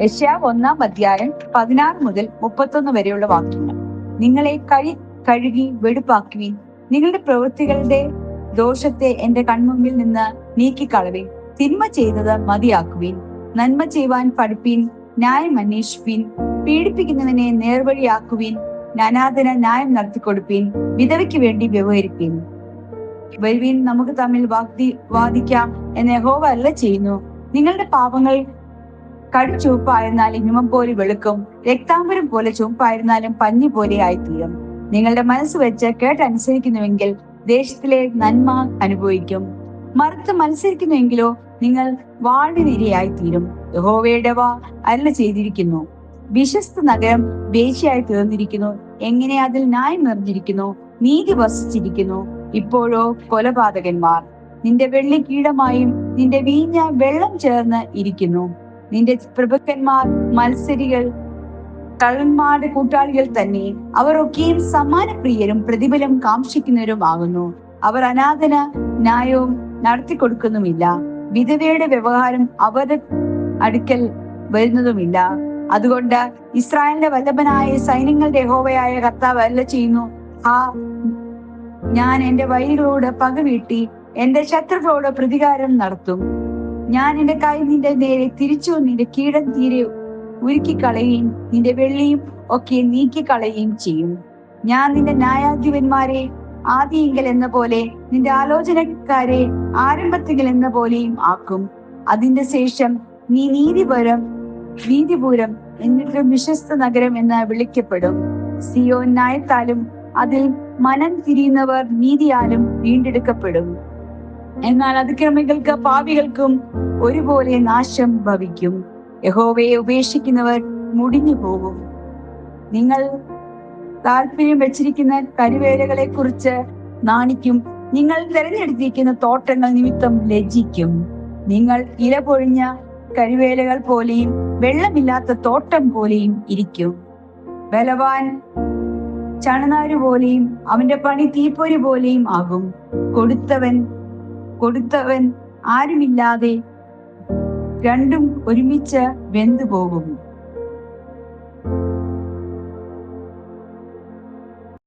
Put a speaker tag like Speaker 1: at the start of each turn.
Speaker 1: യെശയ്യാവ് 1-ാം അധ്യായം 16 മുതൽ 31 വരെയുള്ള വാക്യങ്ങൾ. നിങ്ങളെ കഴുകി വെടുപ്പാക്കുവിൻ, നിങ്ങളുടെ പ്രവൃത്തികളുടെ ദോഷത്തെ എന്റെ കൺമുമ്പിൽ നിന്ന് നീക്കിക്കളവിൻ. തിന്മ ചെയ്തത് മതിയാക്കുവിൻ, നന്മ ചെയ്യുവാൻ പഠിപ്പിൻ, ന്യായം അന്വേഷിപ്പിൻ. പീഡിപ്പിക്കുന്നവനെ നേർവഴിയാക്കുവിൻ, അനാഥന് ന്യായം നടത്തിക്കൊടുപ്പിൻ, വിധവയ്ക്ക് വേണ്ടി വ്യവഹരിപ്പിൻ. വരുവിൻ, നമുക്ക് തമ്മിൽ വാദിക്കാം എന്ന് യഹോവ അരുളിച്ചെയ്യുന്നു. നിങ്ങളുടെ പാപങ്ങൾ കടുചുവപ്പായിരുന്നാലും ഹിമം പോലെ വെളുക്കും, രക്താംബരം പോലെ ചുവപ്പായിരുന്നാലും പഞ്ഞി പോലെ ആയിത്തീരും. നിങ്ങളുടെ മനസ്സ് വെച്ച് കേട്ടനുസരിക്കുന്നുവെങ്കിൽ ദേശത്തിലെ നന്മ അനുഭവിക്കും. മറുത്ത് മത്സരിക്കുന്നുവെങ്കിലോ നിങ്ങൾ വാളിനിരയായിത്തീരും. യഹോവയുടെ അരുളി ചെയ്തിരിക്കുന്നു. വിശ്വസ്ത നഗരം വേശ്യയായി തീർന്നിരിക്കുന്നു. എങ്ങനെ അതിൽ ന്യായം നിറഞ്ഞിരിക്കുന്നു, നീതി വസിച്ചിരിക്കുന്നു. ഇപ്പോഴോ കൊലപാതകന്മാർ നിന്റെ വെള്ളി കീടമായും നിന്റെ വീഞ്ഞ വെള്ളം ചേർന്ന് ഇരിക്കുന്നു. നിന്റെ പ്രഭുക്കന്മാർ മത്സരികൾ, കള്ളന്മാരുടെ കൂട്ടാളികൾ തന്നെ. അവർ ഒക്കെയും സമ്മാനപ്രിയരും പ്രതിഫലം കാക്ഷിക്കുന്നവരുമാകുന്നു. അവർ അനാഥന് ന്യായവും നടത്തിക്കൊടുക്കുന്നുമില്ല, വിധവയുടെ വ്യവഹാരം അവരുടെ അടുക്കൽ വരുന്നതുമില്ല. അതുകൊണ്ട് ഇസ്രായേലിന്റെ വല്ലഭനായ സൈന്യങ്ങളുടെ യഹോവയായ കർത്താവ് അരുളിച്ചെയ്യുന്നു. ഞാൻ എന്റെ വൈരികളോട് പകവീട്ടി എന്റെ ശത്രുക്കളോട് പ്രതികാരം നടത്തും. ഞാൻ എന്റെ കൈ നിന്റെ നേരെ തിരിച്ചു, നിന്റെ കീടം തീരെ ഉരുക്കിക്കളയുകയും നിന്റെ വെള്ളിയും ഒക്കെ നീക്കിക്കളയുകയും ചെയ്യും. ഞാൻ നിന്റെ ന്യായാധിപന്മാരെ ആദിയെങ്കിൽ എന്ന പോലെ, നിന്റെ ആലോചനക്കാരെ ആരംഭത്തിങ്കിൽ എന്ന പോലെയും ആക്കും. അതിന്റെ ശേഷം നീ നീതിപൂരം എന്നിട്ട് വിശ്വസ്ത നഗരം എന്ന് വിളിക്കപ്പെടും. സിയോൻ ന്യായത്താലും അതിൽ മനം തിരിയുന്നവർ നീതിയാലും വീണ്ടെടുക്കപ്പെടും. എന്നാൽ അതിക്രമികൾക്ക് പാപികൾക്കും ഒരുപോലെ നാശം ഭവിക്കും. യഹോവയെ ഉപേക്ഷിക്കുന്നവർ മുടിഞ്ഞു പോകും. നിങ്ങൾ താല്പര്യം വെച്ചിരിക്കുന്ന കരുവേലകളെ കുറിച്ച് നാണിക്കും. നിങ്ങൾ തിരഞ്ഞെടുത്തിരിക്കുന്ന തോട്ടങ്ങൾ നിമിത്തം ലജ്ജിക്കും. നിങ്ങൾ ഇല പൊഴിഞ്ഞ കരുവേലകൾ പോലെയും വെള്ളമില്ലാത്ത തോട്ടം പോലെയും ഇരിക്കും. ബലവാൻ ചണനാരു പോലെയും അവന്റെ പണി തീപ്പൊരി പോലെയും ആകും. കൊടുത്തവൻ ആരുമില്ലാതെ രണ്ടും ഒരുമിച്ച് വെന്തു പോകും.